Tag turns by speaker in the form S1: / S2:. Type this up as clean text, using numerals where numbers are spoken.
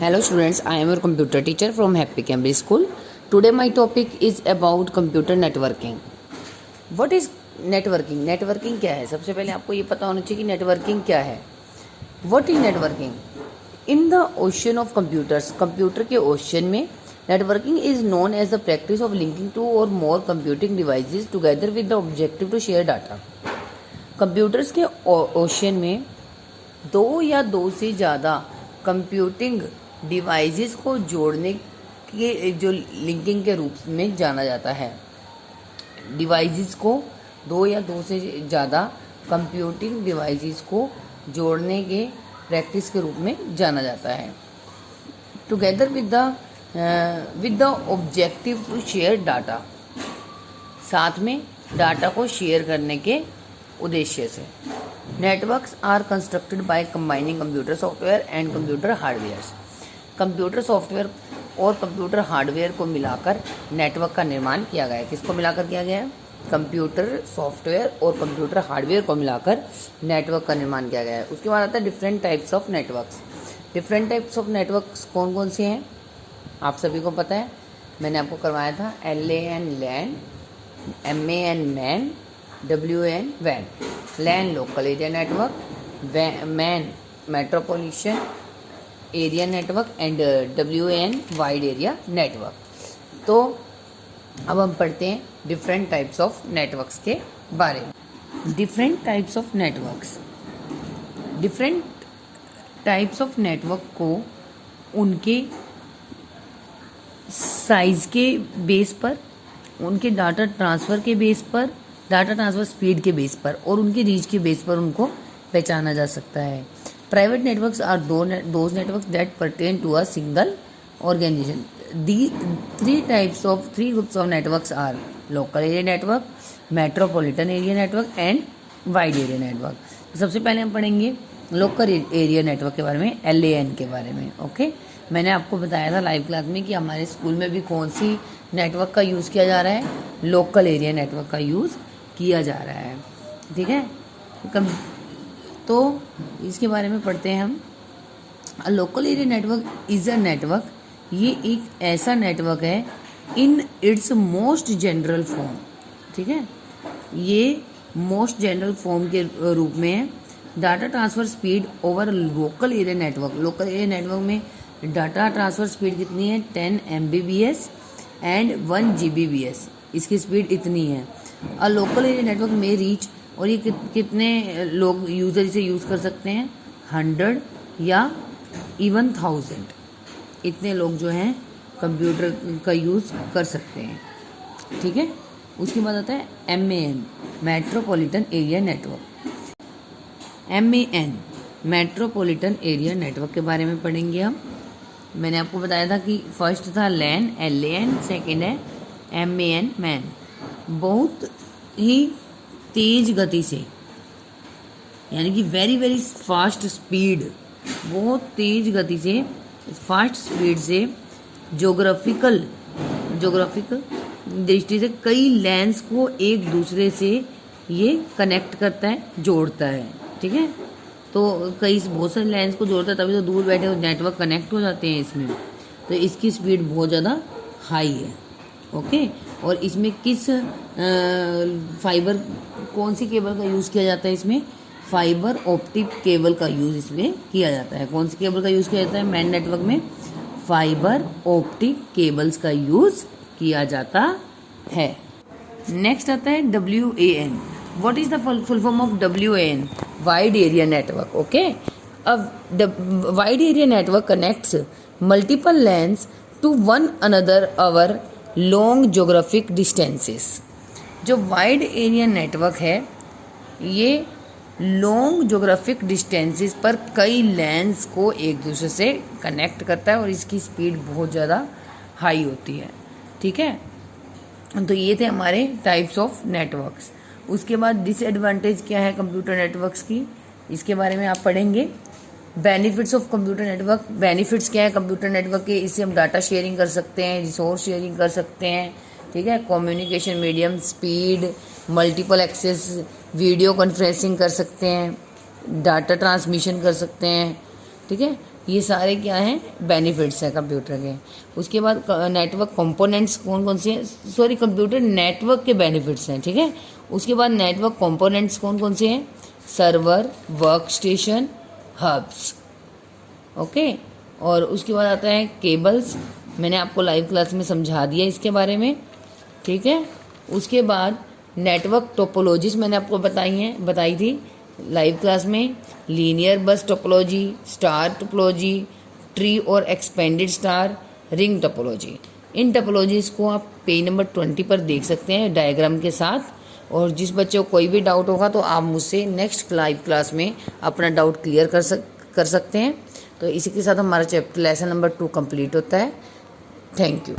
S1: Hello students, I am your computer teacher from Happy Cambridge School. Today my topic is about computer networking. What is networking? Networking क्या है? सबसे पहले आपको ये पता होना चाहिए कि networking क्या है. What is networking? In the ocean of computers, computer के ओशन में networking is known as the practice of linking two or more computing devices together with the objective to share data. Computers के ocean में दो या दो से ज़्यादा computing devices को जोड़ने के जो लिंकिंग के रूप में जाना जाता है. डिवाइसेस को दो या दो से ज़्यादा कंप्यूटिंग डिवाइसेस को जोड़ने के प्रैक्टिस के रूप में जाना जाता है. Together with the objective to share data, साथ में डाटा को शेयर करने के उद्देश्य से. Networks are constructed by combining computer software and computer hardware. Computer software और कंप्यूटर हार्डवेयर को मिलाकर नेटवर्क का निर्माण किया गया है. किसको मिलाकर किया गया है? कंप्यूटर सॉफ्टवेयर और कंप्यूटर हार्डवेयर को मिलाकर नेटवर्क का निर्माण किया गया है. उसके बाद आता है different types of networks. Different types of networks कौन कौन से हैं आप सभी को पता है. मैंने आपको करवाया था LAN LAN, MAN MAN, WAN वैन. LAN local area network, MAN metropolitan area network and WAN wide area network. तो अब हम पढ़ते हैं डिफरेंट टाइप्स ऑफ नेटवर्क्स के बारे में. Different types of networks. Different types of network को उनके साइज के बेस पर, उनके डाटा ट्रांसफ़र के बेस पर, डाटा ट्रांसफ़र स्पीड के बेस पर और उनके रीच के बेस पर उनको पहचाना जा सकता है. Private networks are those networks that pertain to a single organisation. The three groups of networks are local area network, metropolitan area network and wide area network. सबसे पहले हम पढ़ेंगे लोकल एरिया नेटवर्क के बारे में, LAN के बारे में. ओके, मैंने आपको बताया था लाइव क्लास में कि हमारे स्कूल में भी कौन सी नेटवर्क का यूज़ किया जा रहा है. लोकल एरिया नेटवर्क का यूज़ किया जा रहा है. ठीक है, तो इसके बारे में पढ़ते हैं हम. Local area network is a network. ये एक ऐसा नेटवर्क है in its most general form. ठीक है, ये मोस्ट जनरल फॉर्म के रूप में है. Data transfer speed over local area network. Local area network में डाटा ट्रांसफ़र स्पीड कितनी है? 10 MBPS एंड 1 GBPS. इसकी स्पीड इतनी है. अ लोकल एरिया नेटवर्क में रीच, और ये कितने लोग यूज़र इसे यूज़ कर सकते हैं? 100 या इवन 1000. इतने लोग जो हैं कंप्यूटर का यूज़ कर सकते हैं. ठीक है, उसके बाद आता है MAN metropolitan area network. MAN metropolitan area network के बारे में पढ़ेंगे हम. मैंने आपको बताया था कि फर्स्ट था LAN LAN, सेकेंड है MAN मैन. बहुत ही तेज गति से, यानी कि वेरी वेरी फास्ट स्पीड, बहुत तेज गति से, फास्ट स्पीड से जोग्राफिकल दृष्टि से कई लैंस को एक दूसरे से ये कनेक्ट करता है, जोड़ता है. ठीक है, तो बहुत सारे लैंस को जोड़ता है, तभी तो दूर बैठे नेटवर्क कनेक्ट हो जाते हैं इसमें. तो इसकी स्पीड बहुत ज़्यादा हाई है. ओके, और इसमें किस फाइबर, कौन सी केबल का यूज़ किया जाता है? इसमें फाइबर ऑप्टिक केबल का यूज़ इसमें किया जाता है. कौन सी केबल का यूज़ किया जाता है? मैन नेटवर्क में फाइबर ऑप्टिक केबल्स का यूज़ किया जाता है. नेक्स्ट आता है WAN. What is the full form of WAN? Wide area network. Okay, अब wide area network connects multiple LANs to one another over long geographic distances. जो wide area network है ये लॉन्ग जोग्राफिक डिस्टेंसेस पर कई lens को एक दूसरे से कनेक्ट करता है और इसकी स्पीड बहुत ज़्यादा हाई होती है. ठीक है, तो ये थे हमारे टाइप्स ऑफ नेटवर्क्स. उसके बाद डिसएडवांटेज क्या है कंप्यूटर नेटवर्क्स की, इसके बारे में आप पढ़ेंगे. Benefits of computer network. Benefits क्या है कंप्यूटर नेटवर्क के? इससे हम डाटा शेयरिंग कर सकते हैं, रिसोर्स शेयरिंग कर सकते हैं. ठीक है, communication medium, speed, multiple access, video conferencing कर सकते हैं, डाटा ट्रांसमिशन कर सकते हैं. ठीक है, ये सारे क्या हैं, बेनिफिट्स हैं कंप्यूटर के। उसके बाद नेटवर्क कंपोनेंट्स कौन कौन से हैं, सॉरी कंप्यूटर नेटवर्क के बेनिफिट्स हैं, ठीक है। उसके बाद नेटवर्क कंपोनेंट्स कौन कौन से हैं, server, work station, hubs, okay. और उसके बाद आता है केबल्स, मैंने आपको लाइव क्लास में समझा दिया इसके बारे में, ठीक है। उसके बाद नेटवर्क टोपोलॉजीज मैंने आपको बताई थी लाइव क्लास में, लीनियर बस टोपोलॉजी, स्टार टोपोलॉजी, ट्री और एक्सपेंडेड स्टार, रिंग टोपोलॉजी। इन टोपोलॉजीज को आप पेज नंबर 20 पर देख सकते हैं डायग्राम के साथ। और जिस बच्चे को कोई भी डाउट होगा तो आप मुझसे नेक्स्ट लाइव क्लास में अपना डाउट क्लियर कर सकते हैं। तो इसी के साथ हमारा चैप्टर लेसन नंबर 2 कंप्लीट होता है। Thank you.